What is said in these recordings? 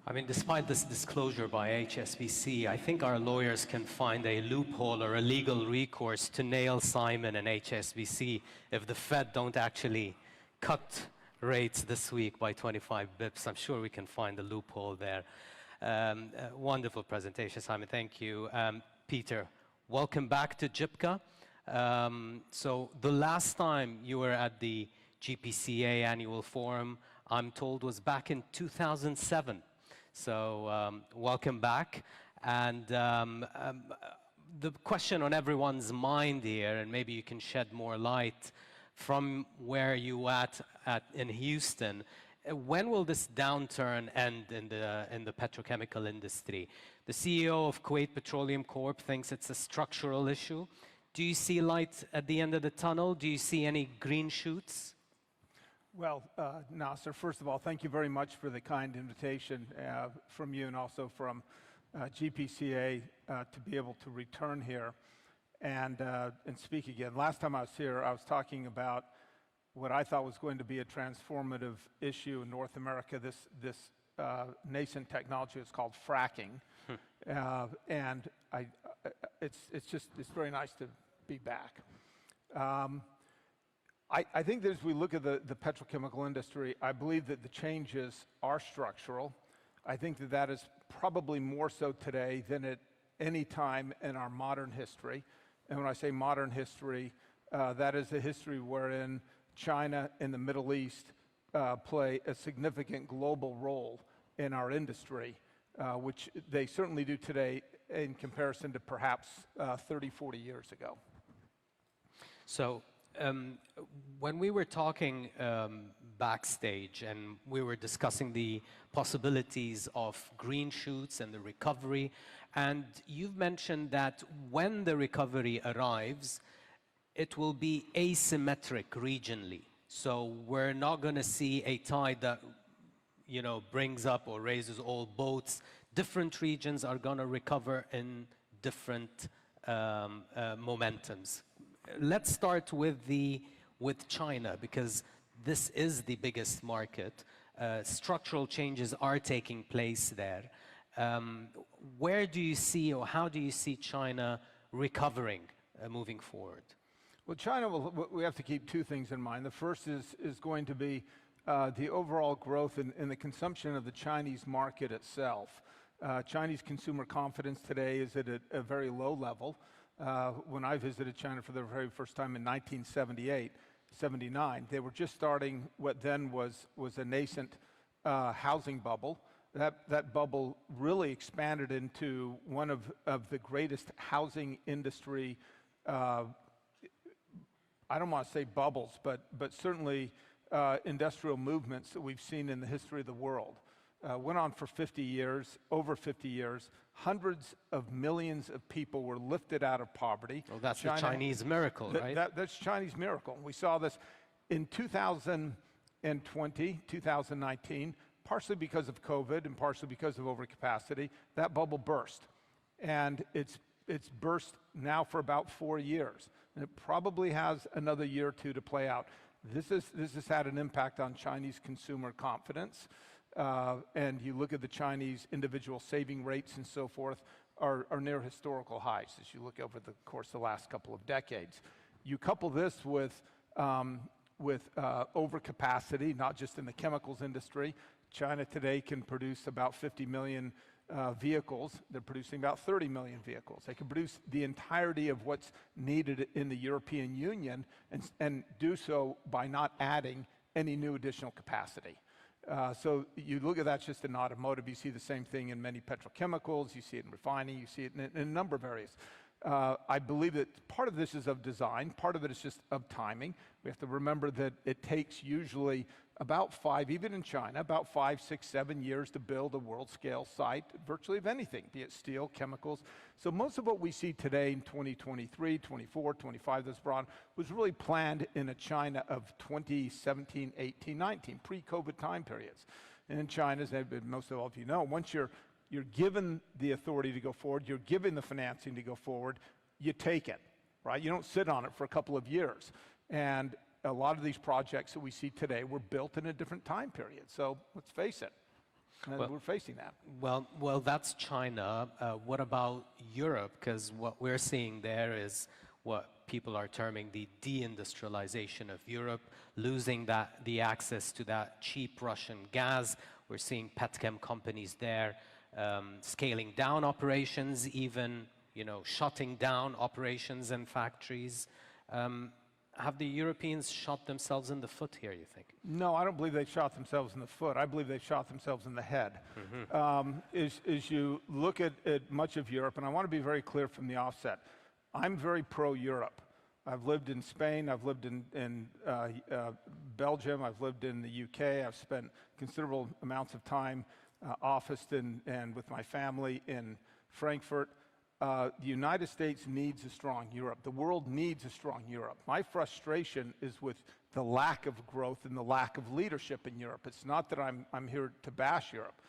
I mean, despite this disclosure by HSBC, I think our lawyers can find a loophole or a legal recourse to nail Simon and HSBC if the Fed don't actually cut rates this week by 25 bips. I'm sure we can find a loophole there. Wonderful presentation, Simon. Thank you. Peter, welcome back to Jibka. So the last time you were at the GPCA annual forum, I'm told, was back in 2007. So welcome back. And the question on everyone's mind here, and maybe you can shed more light from where you at in Houston, when will this downturn end in the petrochemical industry? The CEO of Kuwait Petroleum Corp thinks it's a structural issue. Do you see light at the end of the tunnel? Do you see any green shoots? Well, Naser, first of all, thank you very much for the kind invitation from you and also from GPCA to be able to return here and speak again. Last time I was here, I was talking about what I thought was going to be a transformative issue in North America. This nascent technology is called fracking, and it's very nice to be back. I think that as we look at the petrochemical industry, I believe that the changes are structural. I think that that is probably more so today than at any time in our modern history. And when I say modern history, that is a history wherein China and the Middle East play a significant global role in our industry, which they certainly do today in comparison to perhaps 30, 40 years ago. So when we were talking backstage and we were discussing the possibilities of green shoots and the recovery, and you've mentioned that when the recovery arrives, it will be asymmetric regionally. So we're not going to see a tide that, you know, brings up or raises all boats. Different regions are going to recover in different momentums. Let's start with China, because this is the biggest market. Structural changes are taking place there. Where do you see, or how do you see China recovering moving forward? Well, China, we have to keep two things in mind. The first is going to be the overall growth in the consumption of the Chinese market itself. Chinese consumer confidence today is at a very low level. When I visited China for the very first time in 1978, 79, they were just starting what then was a nascent housing bubble. That bubble really expanded into one of the greatest housing industry, I don't want to say bubbles, but certainly industrial movements that we've seen in the history of the world. Went on for 50 years, over 50 years. Hundreds of millions of people were lifted out of poverty. Well, that's the Chinese miracle, right? That's Chinese miracle. We saw this in 2020, 2019, partially because of COVID and partially because of overcapacity. That bubble burst. And it's burst now for about 4 years. And it probably has another year or two to play out. This has had an impact on Chinese consumer confidence. And you look at the Chinese individual saving rates and so forth are near historical highs as you look over the course of the last couple of decades. You couple this with overcapacity, not just in the chemicals industry. China today can produce about 50 million vehicles. They're producing about 30 million vehicles. They can produce the entirety of what's needed in the European Union and do so by not adding any new additional capacity. So you look at that just in automotive, you see the same thing in many petrochemicals, you see it in refining, you see it in a number of areas. I believe that part of this is of design, part of it is just of timing. We have to remember that it takes usually about 5, even in China, about 5, 6, 7 years to build a world-scale site, virtually of anything, be it steel, chemicals. So most of what we see today in 2023, 24, 25 that's brought was really planned in a China of 2017, 18, 19, pre-COVID time periods. And in China, as most of all of you know, once you're given the authority to go forward, you're given the financing to go forward, you take it, right? You don't sit on it for a couple of years. And a lot of these projects that we see today were built in a different time period. So let's face it. And Well- we're facing that. Well, that's China. What about Europe? Because what we're seeing there is what people are terming the deindustrialization of Europe, losing the access to that cheap Russian gas. We're seeing petchem companies there scaling down operations, even shutting down operations and factories. Have the Europeans shot themselves in the foot here, you think? No, I don't believe they shot themselves in the foot. I believe they shot themselves in the head. As you look at much of Europe, and I want to be very clear from the offset, I'm very pro-Europe. I've lived in Spain, I've lived in Belgium, I've lived in the UK, I've spent considerable amounts of time officed and with my family in Frankfurt. The United States needs a strong Europe. The world needs a strong Europe. My frustration is with the lack of growth and the lack of leadership in Europe. It's not that I'm here to bash Europe.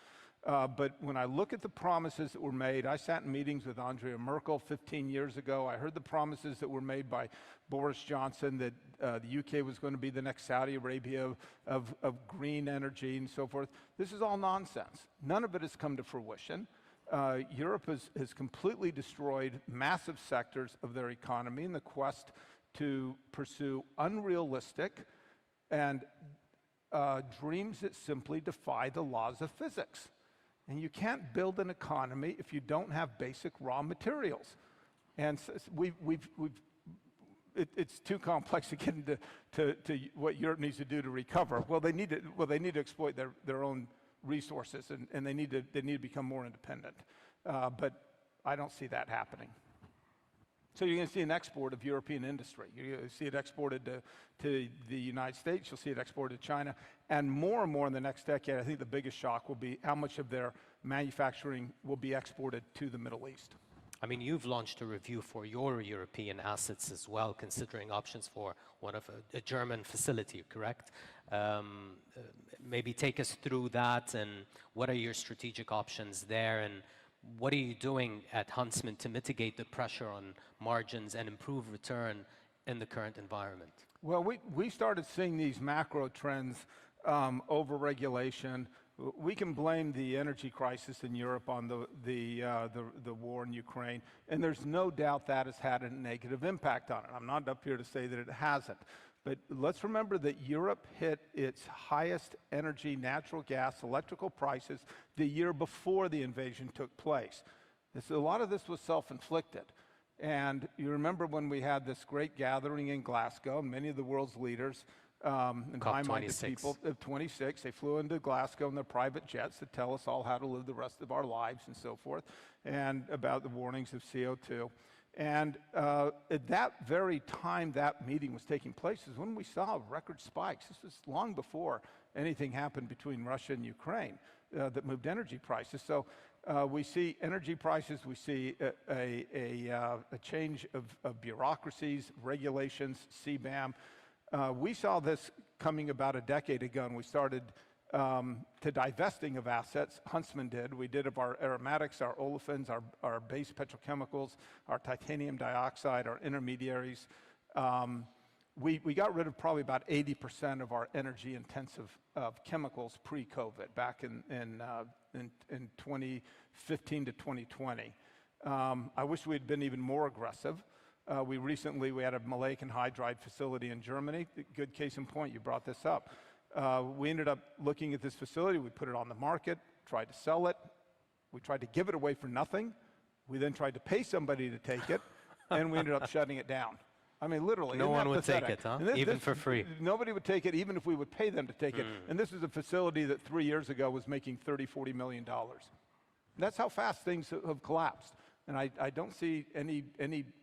But when I look at the promises that were made, I sat in meetings with Angela Merkel 15 years ago. I heard the promises that were made by Boris Johnson that the UK was going to be the next Saudi Arabia of green energy and so forth. This is all nonsense. None of it has come to fruition. Europe has completely destroyed massive sectors of their economy in the quest to pursue unrealistic and dreams that simply defy the laws of physics. And you can't build an economy if you don't have basic raw materials. And it's too complex to get into what Europe needs to do to recover. Well, they need to exploit their own resources, and they need to become more independent. But I don't see that happening. So you're going to see an export of European industry. You're going to see it exported to the United States. You'll see it exported to China. And more in the next decade, I think the biggest shock will be how much of their manufacturing will be exported to the Middle East. I mean, you've launched a review for your European assets as well, considering options for one of a German facility, correct? Maybe take us through that, and what are your strategic options there, and what are you doing at Huntsman to mitigate the pressure on margins and improve return in the current environment? Well, we started seeing these macro trends, over-regulation. We can blame the energy crisis in Europe on the war in Ukraine, and there's no doubt that has had a negative impact on it. I'm not up here to say that it hasn't. But let's remember that Europe hit its highest energy, natural gas, electrical prices the year before the invasion took place. A lot of this was self-inflicted. And you remember when we had this great gathering in Glasgow, many of the world's leaders, and high-minded people of 26, they flew into Glasgow in their private jets to tell us all how to live the rest of our lives and so forth, and about the warnings of CO2. And at that very time that meeting was taking place is when we saw record spikes. This was long before anything happened between Russia and Ukraine that moved energy prices. So we see energy prices, we see a change of bureaucracies, regulations, CBAM. We saw this coming about a decade ago, and we started to divesting of assets. Huntsman did. We did of our aromatics, our olefins, our base petrochemicals, our titanium dioxide, our intermediaries. We got rid of probably about 80% of our energy-intensive chemicals pre-COVID, back in 2015 to 2020. I wish we had been even more aggressive. We had a maleic anhydride facility in Germany. Good case in point, you brought this up. We ended up looking at this facility. We put it on the market, tried to sell it. We tried to give it away for nothing. We then tried to pay somebody to take it, and we ended up shutting it down. I mean, literally. No one would take it, huh? Even for free. Nobody would take it, even if we would pay them to take it. And this is a facility that 3 years ago was making $30–40 million. That's how fast things have collapsed. And I don't see any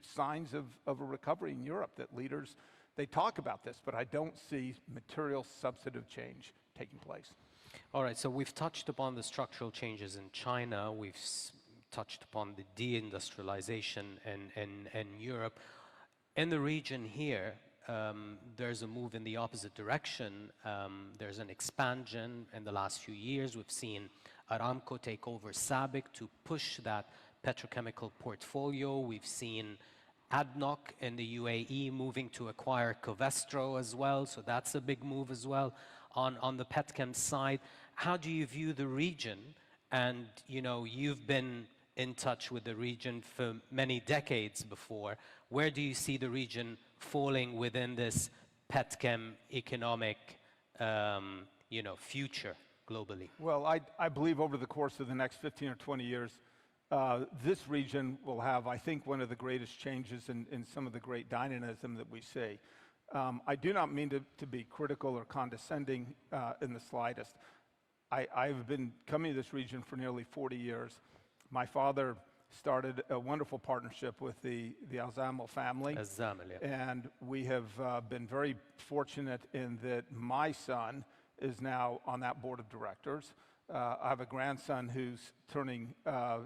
signs of a recovery in Europe. That leaders, they talk about this, but I don't see material substantive change taking place. All right, so we've touched upon the structural changes in China. We've touched upon the deindustrialization in Europe. In the region here, there's a move in the opposite direction. There's an expansion in the last few years. We've seen Aramco take over SABIC to push that petrochemical portfolio. We've seen ADNOC in the UAE moving to acquire Covestro as well, so that's a big move as well on the petchem side. how do you view the region? And you've been in touch with the region for many decades before. Where do you see the region falling within this petchem economic future globally? Well, I believe over the course of the next 15 or 20 years, this region will have, I think, one of the greatest changes in some of the great dynamism that we see. I do not mean to be critical or condescending in the slightest. I've been coming to this region for nearly 40 years. My father started a wonderful partnership with the Al-Zamel family. And we have been very fortunate in that my son is now on that board of directors. I have a grandson who's turning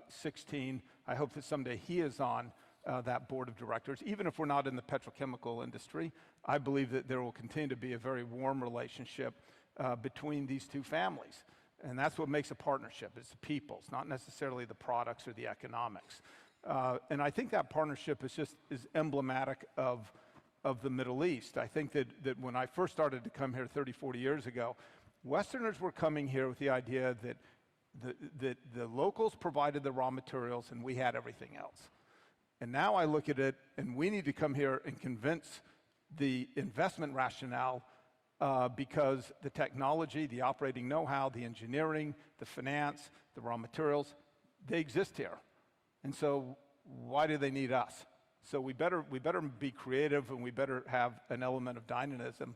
16. I hope that someday he is on that board of directors. Even if we're not in the petrochemical industry, I believe that there will continue to be a very warm relationship between these two families. And that's what makes a partnership. It's the people. It's not necessarily the products or the economics. And I think that partnership is emblematic of the Middle East. I think that when I first started to come here 30, 40 years ago, Westerners were coming here with the idea that the locals provided the raw materials and we had everything else. And now I look at it, and we need to come here and convince the investment rationale because the technology, the operating know-how, the engineering, the finance, the raw materials, they exist here. And so why do they need us? So we better be creative, and we better have an element of dynamism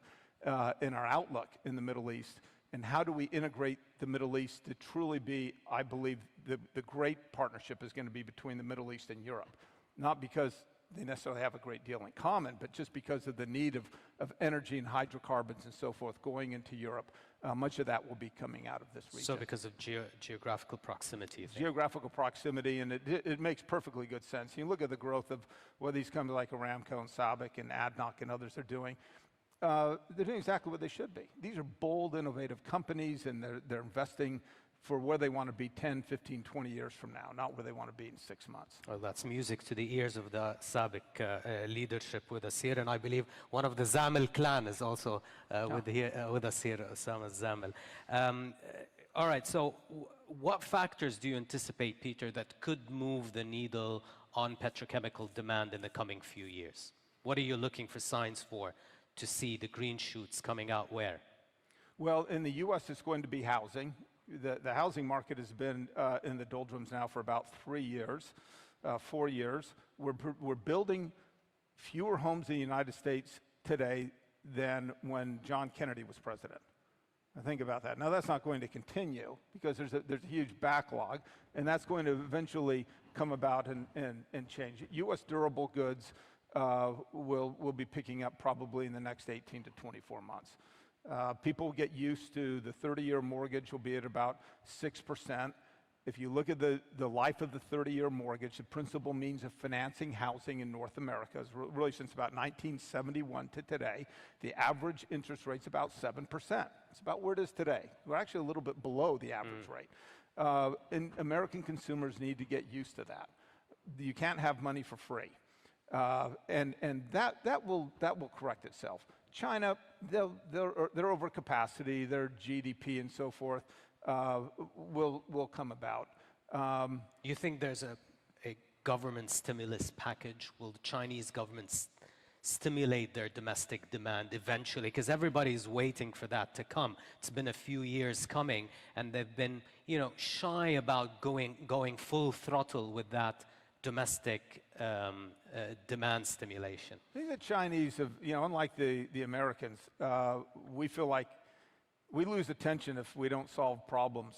in our outlook in the Middle East. And how do we integrate the Middle East to truly be, I believe, the great partnership is going to be between the Middle East and Europe. Not because they necessarily have a great deal in common, but just because of the need of energy and hydrocarbons and so forth going into Europe. Much of that will be coming out of this region. So because of geographical proximity. Geographical proximity, and it makes perfectly good sense. You look at the growth of what these companies like Aramco and Sabic and ADNOC and others are doing. They're doing exactly what they should be. These are bold, innovative companies, and they're investing for where they want to be 10, 15, 20 years from now, not where they want to be in 6 months. Well, that's music to the ears of the Sabic leadership with us here, and I believe one of the Zamel clan is also with us here, Osama Zamel. All right, so what factors do you anticipate, Peter, that could move the needle on petrochemical demand in the coming few years? What are you looking for signs for to see the green shoots coming out where? Well, in the U.S., it's going to be housing. The housing market has been in the doldrums now for about 4 years. We're building fewer homes in the United States today than when John Kennedy was president. Now think about that. Now that's not going to continue because there's a huge backlog, and that's going to eventually come about and change. U.S. durable goods will be picking up probably in the next 18 to 24 months. People get used to the 30-year mortgage will be at about 6%. If you look at the life of the 30-year mortgage, the principal means of financing housing in North America is really since about 1971 to today, the average interest rate's about 7%. It's about where it is today. We're actually a little bit below the average rate. And American consumers need to get used to that. You can't have money for free. And that will correct itself. China, they're over capacity, their GDP and so forth will come about. You think there's a government stimulus package? Will the Chinese government stimulate their domestic demand eventually? Because everybody's waiting for that to come. It's been a few years coming, and they've been, shy about going full throttle with that domestic demand stimulation. I think the Chinese have, unlike the Americans, we feel like we lose attention if we don't solve problems.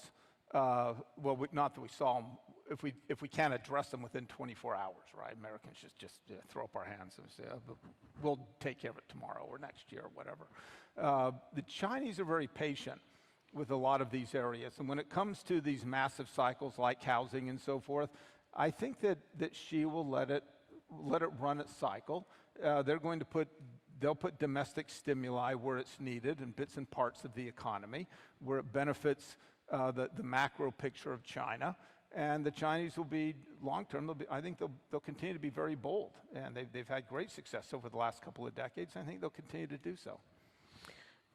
Not that we solve them, if we can't address them within 24 hours, right? Americans just throw up our hands and say, we'll take care of it tomorrow or next year or whatever. The Chinese are very patient with a lot of these areas. And when it comes to these massive cycles like housing and so forth, I think that Xi will let it run its cycle. They'll put domestic stimuli where it's needed in bits and parts of the economy, where it benefits the macro picture of China. And the Chinese will be long-term. I think they'll continue to be very bold, and they've had great success over the last couple of decades. I think they'll continue to do so.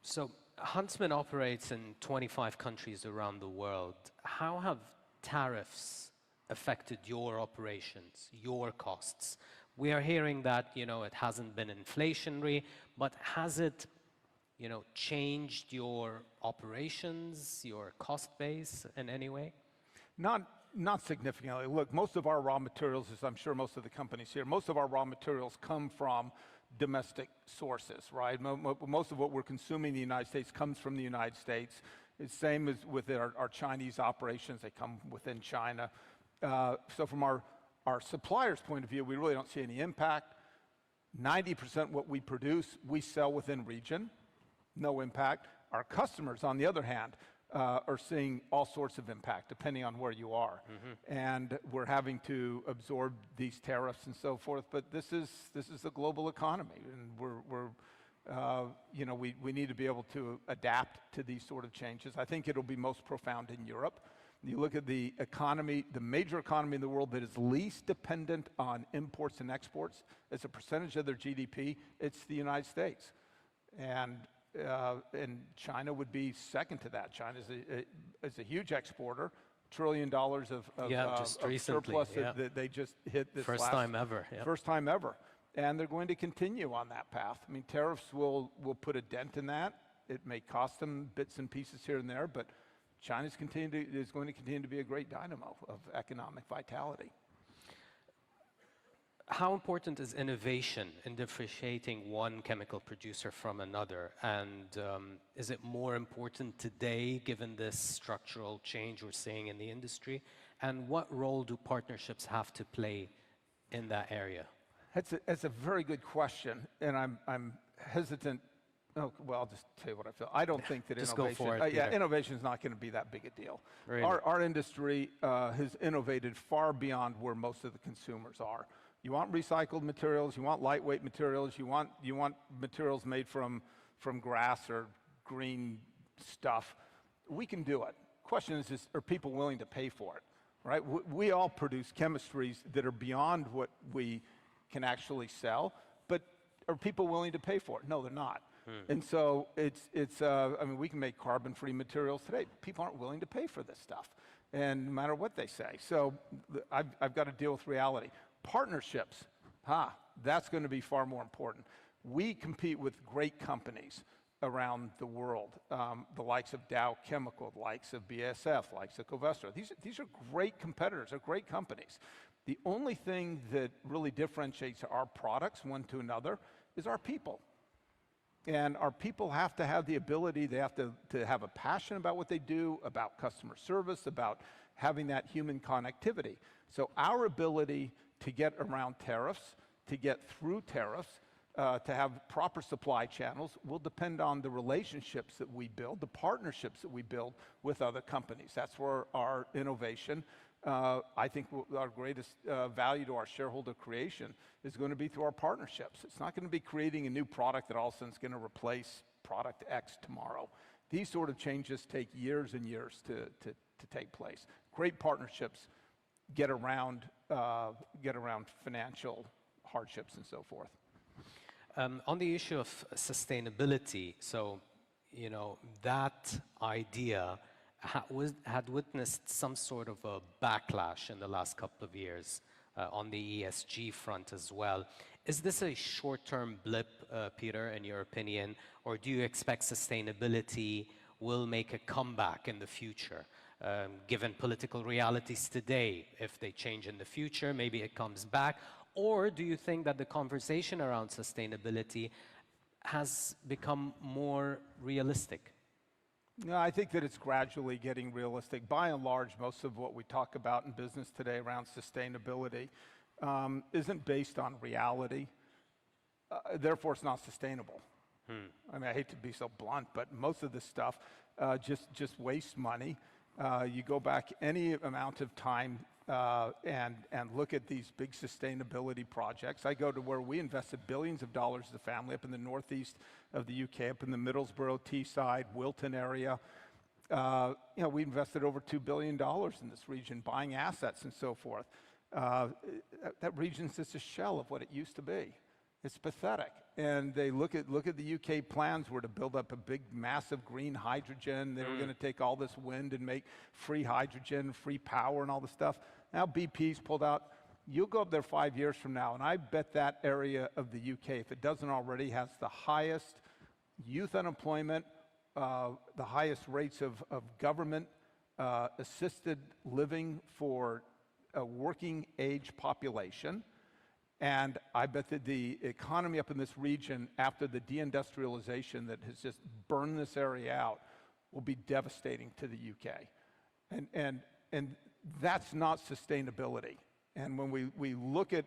So Huntsman operates in 25 countries around the world. How have tariffs affected your operations, your costs? We are hearing that, it hasn't been inflationary, but has it, changed your operations, your cost base in any way? Not significantly. Look, most of our raw materials, as I'm sure most of the companies here, most of our raw materials come from domestic sources, right? Most of what we're consuming in the United States comes from the United States. It's same as with our Chinese operations, they come within China. So from our suppliers' point of view, we really don't see any impact. 90% what we produce, we sell within region, no impact. Our customers, on the other hand, are seeing all sorts of impact depending on where you are. And we're having to absorb these tariffs and so forth, but this is a global economy, and we need to be able to adapt to these sort of changes. I think it'll be most profound in Europe. You look at the economy, the major economy in the world that is least dependent on imports and exports as a percentage of their GDP, it's the United States. And China would be second to that. China is a huge exporter, $1 trillion of surplus that they just hit this first time ever. Yeah. First time ever. And they're going to continue on that path. I mean, tariffs will put a dent in that. It may cost them bits and pieces here and there, but China is going to continue to be a great dynamo of economic vitality. How important is innovation in differentiating one chemical producer from another? And is it more important today, given this structural change we're seeing in the industry? And what role do partnerships have to play in that area? That's a very good question, and I'm hesitant. Oh, well, I'll just tell you what I feel. I don't think that just innovation. Go for it, innovation is not going to be that big a deal. Really? Our industry has innovated far beyond where most of the consumers are. You want recycled materials, you want lightweight materials, you want materials made from grass or green stuff. We can do it. Question is are people willing to pay for it, right? We all produce chemistries that are beyond what we can actually sell, but are people willing to pay for it? No, they're not. And so I mean, we can make carbon-free materials today. People aren't willing to pay for this stuff, and no matter what they say. So I've got to deal with reality. Partnerships, that's going to be far more important. We compete with great companies around the world, the likes of Dow Chemical, the likes of BASF, the likes of Covestro. These are great competitors, they're great companies. The only thing that really differentiates our products one to another is our people. And our people have to have the ability, they have to have a passion about what they do, about customer service, about having that human connectivity. So our ability to get around tariffs, to get through tariffs, to have proper supply channels will depend on the relationships that we build, the partnerships that we build with other companies. That's where our innovation, I think our greatest value to our shareholder creation is going to be through our partnerships. It's not going to be creating a new product that all of a sudden is going to replace product X tomorrow. These sort of changes take years and years to take place. Great partnerships get around financial hardships and so forth. On the issue of sustainability, so that idea had witnessed some sort of a backlash in the last couple of years on the ESG front as well. Is this a short-term blip, Peter, in your opinion, or do you expect sustainability will make a comeback in the future? Given political realities today, if they change in the future, maybe it comes back? Or do you think that the conversation around sustainability has become more realistic? No, I think that it's gradually getting realistic. By and large, most of what we talk about in business today around sustainability isn't based on reality. Therefore, it's not sustainable. I mean, I hate to be so blunt, but most of this stuff just wastes money. You go back any amount of time and look at these big sustainability projects. I go to where we invested billions of dollars as a family up in the northeast of the UK, up in the Middlesbrough, Teesside, Wilton area. We invested over $2 billion in this region, buying assets and so forth. That region's just a shell of what it used to be. It's pathetic. And they look at the UK plans were to build up a big, massive green hydrogen. They were going to take all this wind and make free hydrogen, free power and all this stuff. Now BP's pulled out. You'll go up there 5 years from now, and I bet that area of the UK, if it doesn't already, has the highest youth unemployment, the highest rates of government assisted living for a working age population. And I bet that the economy up in this region, after the deindustrialization that has just burned this area out, will be devastating to the UK. And that's not sustainability. And when we look at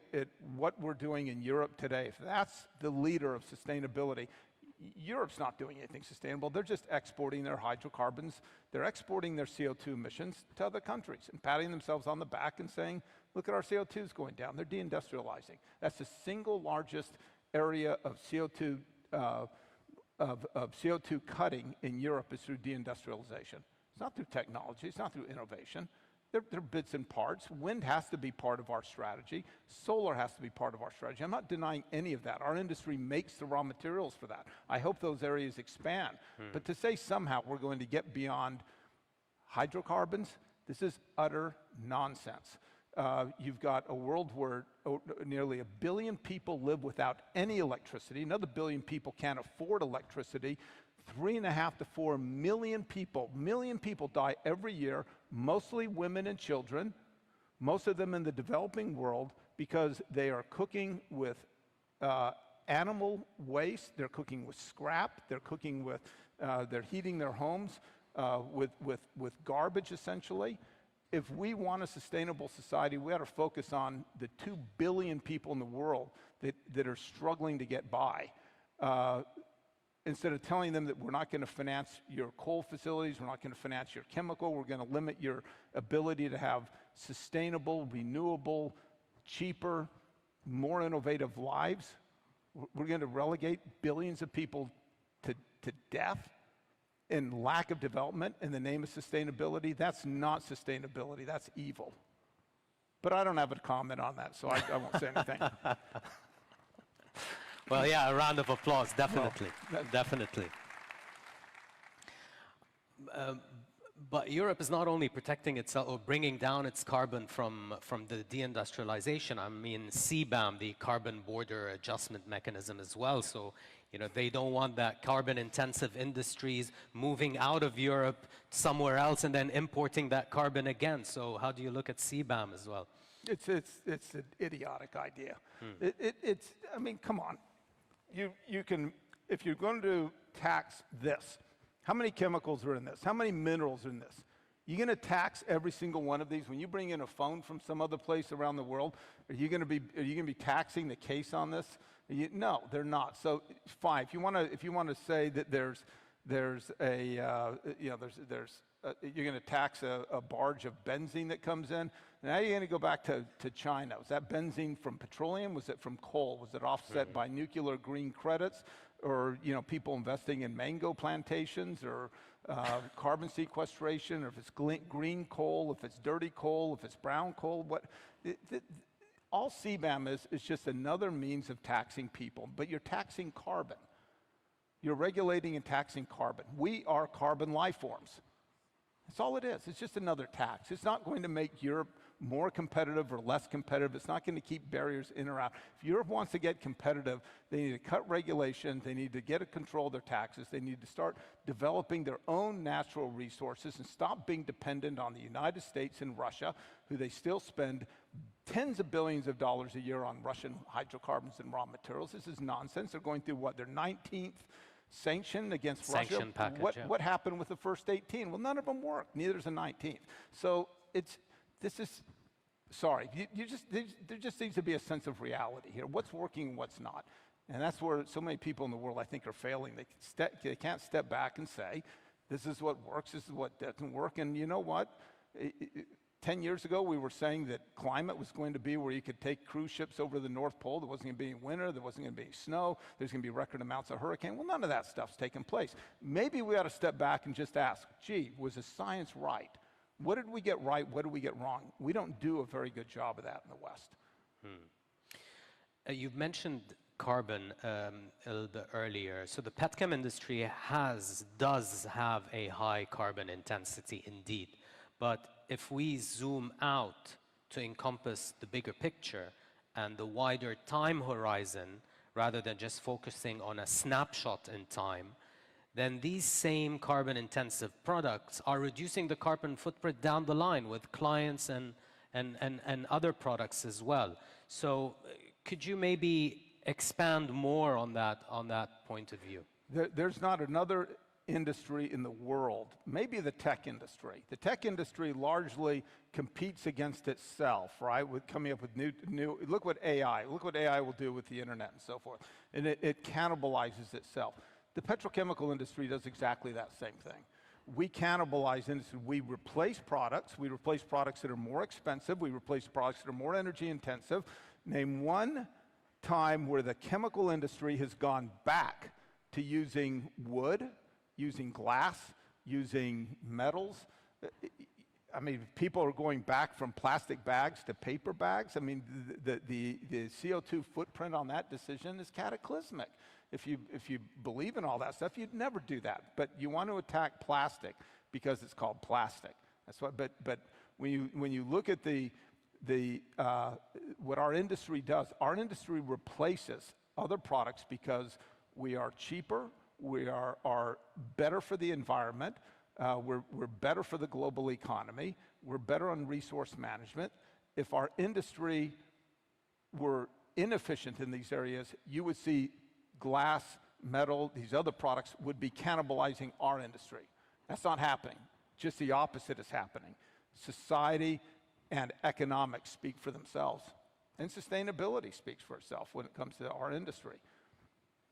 what we're doing in Europe today, if that's the leader of sustainability, Europe's not doing anything sustainable. They're just exporting their hydrocarbons. They're exporting their CO2 emissions to other countries and patting themselves on the back and saying, look at our CO2's going down. They're deindustrializing. That's the single largest area of CO2 CO2 cutting in Europe is through deindustrialization. It's not through technology. It's not through innovation. They're bits and parts. Wind has to be part of our strategy. Solar has to be part of our strategy. I'm not denying any of that. Our industry makes the raw materials for that. I hope those areas expand. But to say somehow we're going to get beyond hydrocarbons, this is utter nonsense. You've got a world where nearly 1 billion people live without any electricity. Another 1 billion people can't afford electricity. 3.5 to 4 million people die every year, mostly women and children, most of them in the developing world, because they are cooking with animal waste, they're cooking with scrap, they're cooking with, they're heating their homes with garbage, essentially. If we want a sustainable society, we ought to focus on the 2 billion people in the world that are struggling to get by. Instead of telling them that we're not going to finance your coal facilities, we're not going to finance your chemical, we're going to limit your ability to have sustainable, renewable, cheaper, more innovative lives, we're going to relegate billions of people to death and lack of development in the name of sustainability. That's not sustainability, that's evil. But I don't have a comment on that, so I won't say anything. Well, yeah, a round of applause, definitely, definitely. But Europe is not only protecting itself or bringing down its carbon from the deindustrialization. I mean, CBAM, the Carbon Border Adjustment Mechanism as well. So, you know, they don't want that carbon-intensive industries moving out of Europe somewhere else and then importing that carbon again. So how do you look at CBAM as well? It's an idiotic idea. I mean, come on. You can, if you're going to tax this, how many chemicals are in this? How many minerals are in this? You're going to tax every single one of these. When you bring in a phone from some other place around the world, are you going to be taxing the case on this? No, they're not. So fine. If you want to say that you're going to tax a barge of benzene that comes in. Now you're going to go back to China. Was that benzene from petroleum? Was it from coal? Was it offset by nuclear green credits, or people investing in mango plantations, or carbon sequestration, or if it's green coal, if it's dirty coal, if it's brown coal? All CBAM is just another means of taxing people, but you're taxing carbon. You're regulating and taxing carbon. We are carbon life forms. That's all it is. It's just another tax. It's not going to make Europe more competitive or less competitive. It's not going to keep barriers in or out. If Europe wants to get competitive, they need to cut regulations. They need to get a control of their taxes. They need to start developing their own natural resources and stop being dependent on the United States and Russia, who they still spend tens of billions of dollars a year on Russian hydrocarbons and raw materials. This is nonsense. They're going through their 19th sanction against Russia. Package, what happened with the first 18? Well, none of them worked. Neither is the 19th. So sorry. There just needs to be a sense of reality here. What's working and what's not. And that's where so many people in the world, I think, are failing. They can't step back and say, this is what works, this is what doesn't work. And you know what? 10 years ago, we were saying that climate was going to be where you could take cruise ships over the North Pole. There wasn't going to be any winter. There wasn't going to be any snow. There's going to be record amounts of hurricane. Well, none of that stuff's taken place. Maybe we ought to step back and just ask, gee, was the science right? What did we get right? What did we get wrong? We don't do a very good job of that in the West. You've mentioned carbon a little bit earlier. So the petchem industry does have a high carbon intensity indeed. But if we zoom out to encompass the bigger picture and the wider time horizon, rather than just focusing on a snapshot in time, then these same carbon-intensive products are reducing the carbon footprint down the line with clients and other products as well. So could you maybe expand more on that point of view? There's not another industry in the world, maybe the tech industry. The tech industry largely competes against itself, right? With coming up with new, look what AI will do with the internet and so forth. And it cannibalizes itself. The petrochemical industry does exactly that same thing. We cannibalize industry. We replace products that are more expensive, we replace products that are more energy intensive. Name one time where the chemical industry has gone back to using wood, using glass, using metals. I mean, people are going back from plastic bags to paper bags. I mean, the CO2 footprint on that decision is cataclysmic. If you believe in all that stuff, you'd never do that. But you want to attack plastic because it's called plastic. That's what. But when you look at what our industry does, our industry replaces other products because we are cheaper, we are better for the environment, we're better for the global economy, we're better on resource management. If our industry were inefficient in these areas, you would see glass, metal, these other products would be cannibalizing our industry. That's not happening. Just the opposite is happening. Society and economics speak for themselves, and sustainability speaks for itself when it comes to our industry.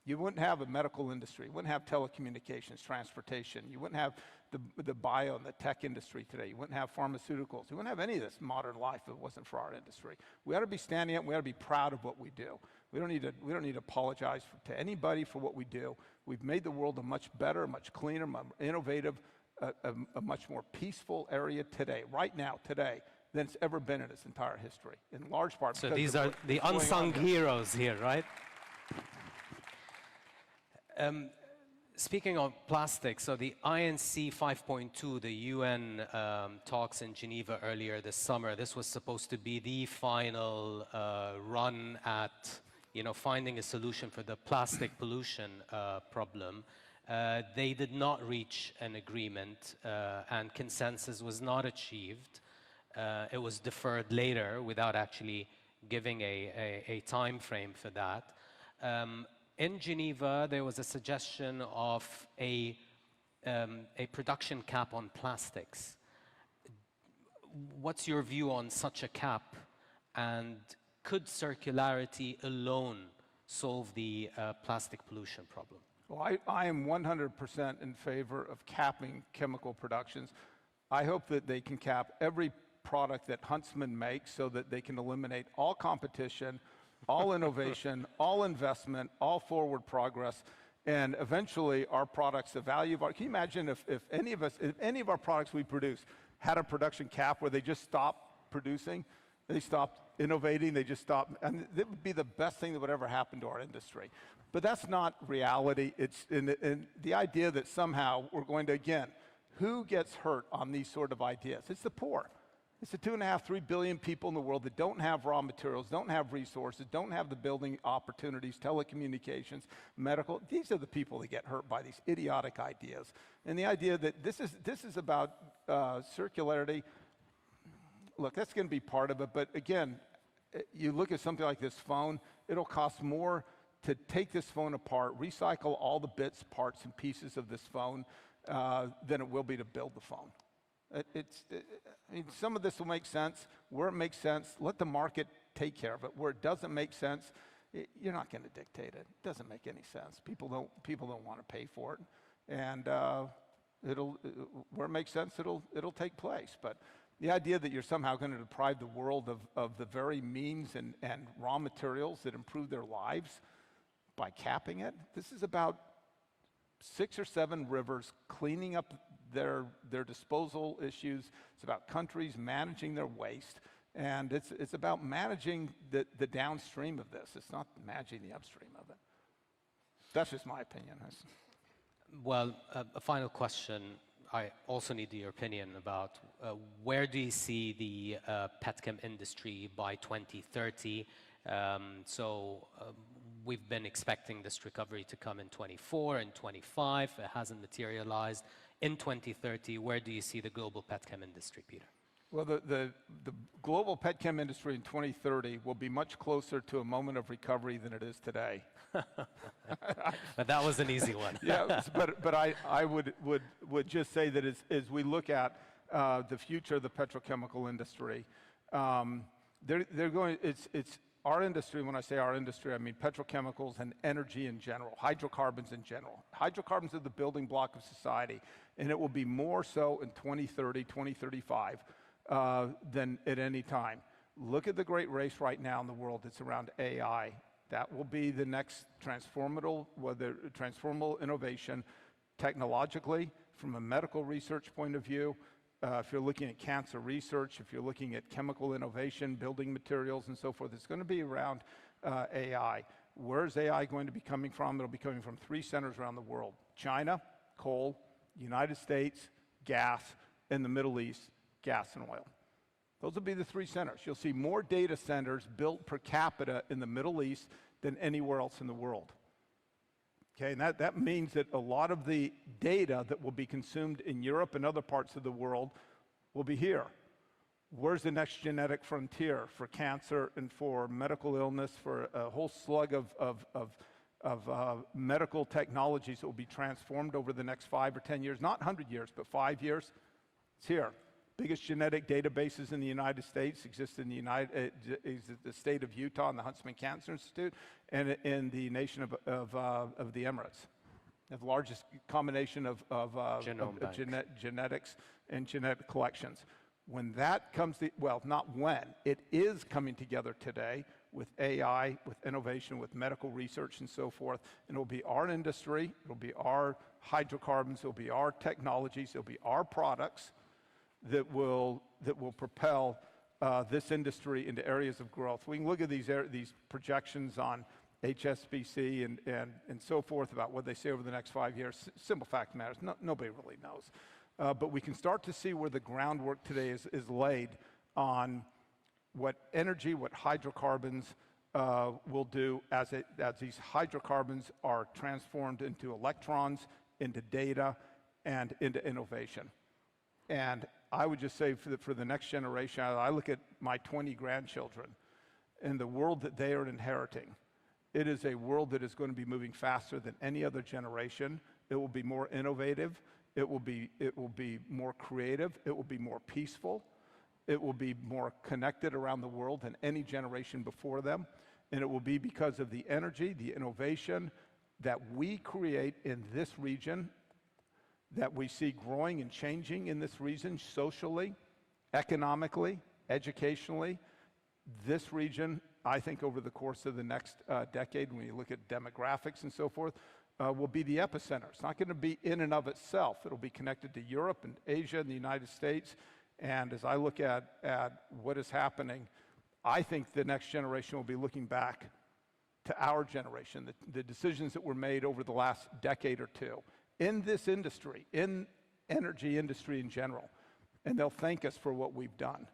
You wouldn't have a medical industry, you wouldn't have telecommunications, transportation, you wouldn't have the bio and the tech industry today, you wouldn't have pharmaceuticals, you wouldn't have any of this modern life if it wasn't for our industry. We ought to be standing up, we ought to be proud of what we do. We don't need to apologize to anybody for what we do. We've made the world a much better, much cleaner, more innovative, a much more peaceful area today, right now, today, than it's ever been in its entire history, in large part. So these are the unsung heroes here, right? Speaking of plastic, so the INC 5.2, the UN talks in Geneva earlier this summer, this was supposed to be the final run at finding a solution for the plastic pollution problem. They did not reach an agreement and consensus was not achieved. It was deferred later without actually giving a time frame for that. In Geneva, there was a suggestion of a production cap on plastics. What's your view on such a cap? And could circularity alone solve the plastic pollution problem? Well, I am 100% in favor of capping chemical productions. I hope that they can cap every product that Huntsman makes so that they can eliminate all competition, all innovation, all investment, all forward progress, and eventually our products, the value of our, can you imagine if any of our products we produce had a production cap where they just stopped producing, they stopped innovating, they just stopped, and it would be the best thing that would ever happen to our industry. But that's not reality. It's in the idea that somehow we're going to, again, who gets hurt on these sort of ideas? It's the poor. It's the 2.5, 3 billion people in the world that don't have raw materials, don't have resources, don't have the building opportunities, telecommunications, medical. These are the people that get hurt by these idiotic ideas. And the idea that this is about circularity, look, that's going to be part of it. But again, you look at something like this phone, it'll cost more to take this phone apart, recycle all the bits, parts, and pieces of this phone than it will be to build the phone. I mean, some of this will make sense. Where it makes sense, let the market take care of it. Where it doesn't make sense, you're not going to dictate it. It doesn't make any sense. People don't want to pay for it, and where it makes sense, it'll take place. But the idea that you're somehow going to deprive the world of the very means and raw materials that improve their lives by capping it, this is about 6 or 7 rivers cleaning up their disposal issues. It's about countries managing their waste. And it's about managing the downstream of this. It's not managing the upstream of it. That's just my opinion. Well, a final question. I also need your opinion about where do you see the petchem industry by 2030? We've been expecting this recovery to come in 24 and 25. It hasn't materialized. In 2030, where do you see the global petchem industry, Peter? Well, the global petchem industry in 2030 will be much closer to a moment of recovery than it is today. But that was an easy one. Yeah, but I would just say that as we look at the future of the petrochemical industry, it's our industry. When I say our industry, I mean petrochemicals and energy in general, hydrocarbons in general. Hydrocarbons are the building block of society, and it will be more so in 2030, 2035 than at any time. Look at the great race right now in the world. It's around AI. That will be the next transformative innovation technologically, from a medical research point of view. If you're looking at cancer research, if you're looking at chemical innovation, building materials, and so forth, it's going to be around AI. Where's AI going to be coming from? It'll be coming from 3 centers around the world: China, coal; United States, gas; and the Middle East, gas and oil. Those will be the 3 centers. You'll see more data centers built per capita in the Middle East than anywhere else in the world. Okay, and that means that a lot of the data that will be consumed in Europe and other parts of the world will be here. Where's the next genetic frontier for cancer and for medical illness, for a whole slug of medical technologies that will be transformed over the next 5 or 10 years, not 100 years, but 5 years? It's here. Biggest genetic databases in the United States exist in the state of Utah and the Huntsman Cancer Institute, and in the nation of the Emirates. The largest combination of genetics and genetic collections. When that comes, well, not when, it is coming together today with AI, with innovation, with medical research and so forth, and it will be our industry, it will be our hydrocarbons, it will be our technologies, it will be our products that will propel this industry into areas of growth. We can look at these projections on HSBC and so forth about what they say over the next 5 years. Simple fact matters. Nobody really knows. But we can start to see where the groundwork today is laid on what energy, what hydrocarbons will do as these hydrocarbons are transformed into electrons, into data, and into innovation. And I would just say for the next generation, I look at my 20 grandchildren and the world that they are inheriting. It is a world that is going to be moving faster than any other generation. It will be more innovative. It will be more creative. It will be more peaceful. It will be more connected around the world than any generation before them. And it will be because of the energy, the innovation that we create in this region, that we see growing and changing in this region socially, economically, educationally. This region, I think over the course of the next decade, when you look at demographics and so forth, will be the epicenter. It's not going to be in and of itself. It'll be connected to Europe and Asia and the United States. And as I look at what is happening, I think the next generation will be looking back to our generation, the decisions that were made over the last decade or two in this industry, in energy industry in general. And they'll thank us for what we've done.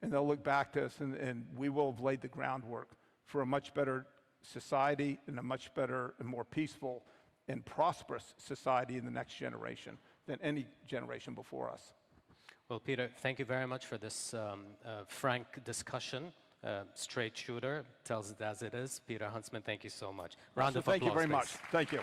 And they'll look back to us and we will have laid the groundwork for a much better society and a much better and more peaceful and prosperous society in the next generation than any generation before us. Well, Peter, thank you very much for this frank discussion. Straight shooter, tells it as it is. Peter Huntsman, thank you so much. Round of applause, thank you very please. much. Thank you.